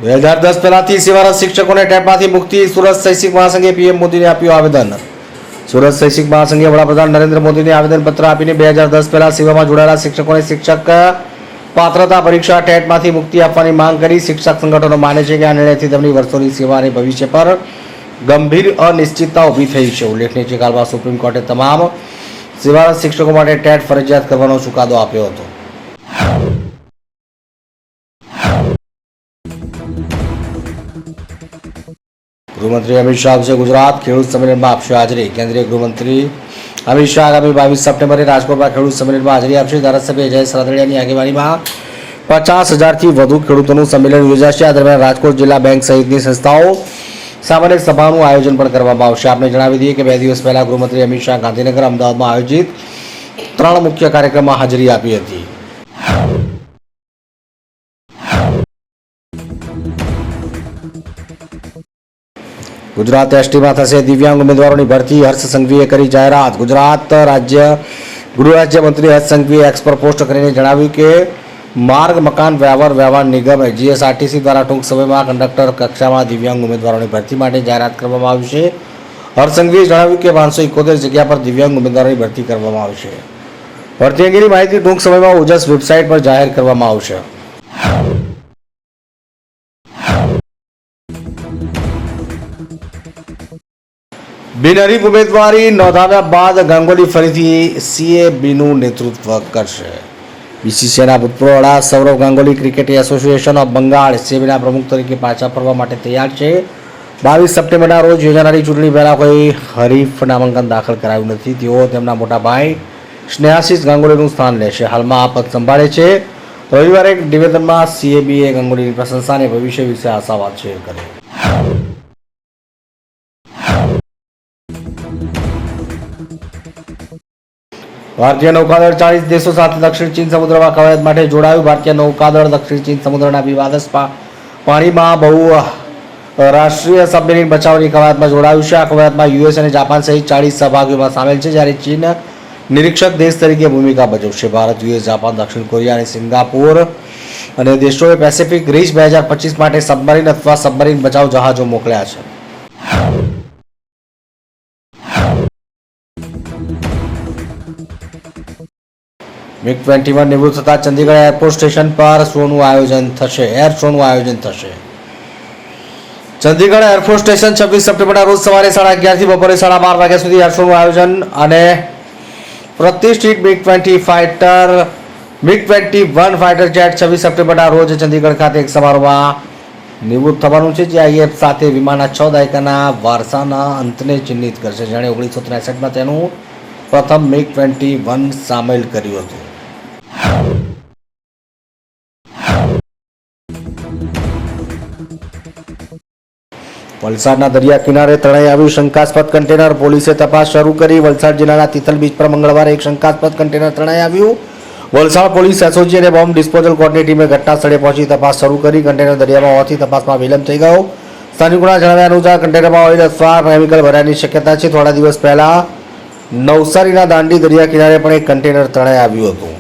2010 પહેલાથી સેવારત શિક્ષકોને ટેટમાંથી મુક્તિ સુરત શૈક્ષિક મહાસંઘે પીએમ મોદીને આપ્યું આવેદન। સુરત શૈક્ષિક મહાસંઘે વડાપ્રધાન નરેન્દ્ર મોદીને આવેદનપત્ર આપીને 2010 પહેલા સેવામાં જોડાયેલા શિક્ષકોને શિક્ષક પાત્રતા પરીક્ષા ટેટમાંથી મુક્તિ આપવાની માંગ કરી। શિક્ષક સંગઠનો માને છે કે આ નિર્ણયથી તેમની વર્ષોની સેવા અને ભવિષ્ય પર ગંભીર અનિશ્ચિતતા ઊભી થઈ છે। ઉલ્લેખનીય છે કે હાલમાં સુપ્રીમ કોર્ટે તમામ સેવારત શિક્ષકો માટે ટેટ ફરજિયાત કરવાનો ચુકાદો આપ્યો હતો। ગૃહમંત્રી અમિત શાહ આવશે ગુજરાત, ખેડૂત સંમેલનમાં આપશે હાજરી। કેન્દ્રીય ગૃહમંત્રી અમિત શાહ આગામી 22 સપ્ટેમ્બરે રાજકોટમાં ખેડૂત સંમેલનમાં હાજરી આપશે। ધારાસભ્ય જયેશ રાદડિયાની આગેવાનીમાં 50,000થી વધુ ખેડૂતોનું સંમેલન યોજાશે। આ દરમિયાન રાજકોટ જિલ્લા બેંક સહિતની સંસ્થાઓ સામાન્ય સભાનું આયોજન પણ કરવામાં આવશે। આપણે જણાવી દઈએ કે 2 દિવસ પહેલા ગૃહમંત્રી અમિત શાહ ગાંધીનગર, અમદાવાદમાં આયોજિત 3 મુખ્ય કાર્યક્રમમાં હાજરી આપી હતી। ગુજરાત એસટીમાં થશે દિવ્યાંગ ઉમેદવારોની ભરતી, હર્ષ સંઘવીએ કરી જાહેરાત। ગુજરાત રાજ્ય ગૃહ રાજ્યમંત્રી હર્ષ સંઘવીએ એક્સ પર પોસ્ટ કરીને જણાવ્યું કે માર્ગ મકાન વ્યવહાર નિગમ જીએસઆરટીસી દ્વારા ટૂંક સમયમાં કંડક્ટર કક્ષામાં દિવ્યાંગ ઉમેદવારોની ભરતી માટે જાહેરાત કરવામાં આવશે। હર્ષ સંઘવીએ જણાવ્યું કે 571 જગ્યા પર દિવ્યાંગ ઉમેદવારોની ભરતી કરવામાં આવશે। ભરતી અંગેની માહિતી ટૂંક સમયમાં ઓજસ વેબસાઇટ પર જાહેર કરવામાં આવશે। બિનહરીફ ઉમેદવારી નોંધાવ્યા બાદ ગાંગુલી ફરીથી સીએબીનું નેતૃત્વ કરશે। બીસીસીઆઈના ભૂતપૂર્વ વડા Sourav Ganguly cricket association of Bengal સીએબીના પ્રમુખ તરીકે પાછા ફરવા માટે તૈયાર છે। 22 સપ્ટેમ્બરના રોજ યોજાનારી ચૂંટણી પહેલા કોઈ હરીફ નામાંકન દાખલ કરાયું નથી। તેઓ તેમના મોટા ભાઈ સ્નેહાશીષ ગાંગુલીનું સ્થાન લેશે। હાલમાં આ પદ સંભાળે છે। રવિવારે એક નિવેદનમાં સીએબીએ ગાંગુલીની પ્રશંસા અને ભવિષ્ય વિશે આશાવાદ શેર કર્યો। ભારતીય નૌકાદળ 40 દેશો સાથે દક્ષિણ ચીન સમુદ્રમાં કવાયત માટે જોડાયું। ભારતીય નૌકાદળ દક્ષિણ ચીન સમુદ્રના વિવાદસ્થ પાણીમાં બહુ રાષ્ટ્રીય સબમરીન બચાવની કવાયતમાં જોડાયું છે। આ કવાયતમાં યુએસ અને જાપાન સહિત 40 સહભાગીઓમાં સામેલ છે, જ્યારે ચીન નિરીક્ષક દેશ તરીકે ભૂમિકા ભજવશે। ભારત, યુએસ, જાપાન, દક્ષિણ કોરિયા અને સિંગાપુર અને દેશોએ પેસિફિક રીચ 2025 માટે સબમરીન અથવા સબમરીન બચાવ જહાજો મોકલ્યા છે। MiG-21 નિવૃત્ત થતા ચંદીગઢ એરફોર્સ સ્ટેશન પર એર શોનું આયોજન થશે। ચંદીગઢ એરફોર્સ સ્ટેશન 26 સપ્ટેમ્બરના રોજ સવારે 11:30 થી બપોરે 12:30 વાગ્યા સુધી એર શોનું આયોજન અને પ્રતિષ્ઠિત MiG-21 ફાઇટર જેટ 26 સપ્ટેમ્બરના રોજ ચંદીગઢ ખાતે એક સમારોહમાં નિવૃત્ત થવાનું છે, જે આઈએફ સાથે વિમાનના 6 દાયકાના વારસાના અંતને ચિહ્નિત કરશે, જેણે 1963માં તેનું પ્રથમ MiG-21 સામેલ કર્યું હતું। વલસાડના દરિયા કિનારે તણાઈ આવ્યું શંકાસ્પદ કન્ટેનર, પોલીસે તપાસ શરૂ કરી। વલસાડ જિલ્લાના તિથલ બીચ પર મંગળવારે એક શંકાસ્પદ કન્ટેનર તણાઈ આવ્યું। વલસાડ પોલીસ એસઓજી અને બોમ્બ ડિસ્પોઝલ કોર્ટની ટીમે ઘટના સ્થળે પહોંચી તપાસ શરૂ કરી। કન્ટેનર દરિયામાં હોવાથી તપાસમાં વિલંબ થઈ ગયો। સ્થાનિકોના જણાવ્યા અનુસાર કન્ટેનરમાં ઓઇલ અથવા કેમિકલ ભરાવાની શક્યતા છે। થોડા દિવસ પહેલા નવસારીના દાંડી દરિયા કિનારે પણ એક કન્ટેનર તણાઈ આવ્યું હતું।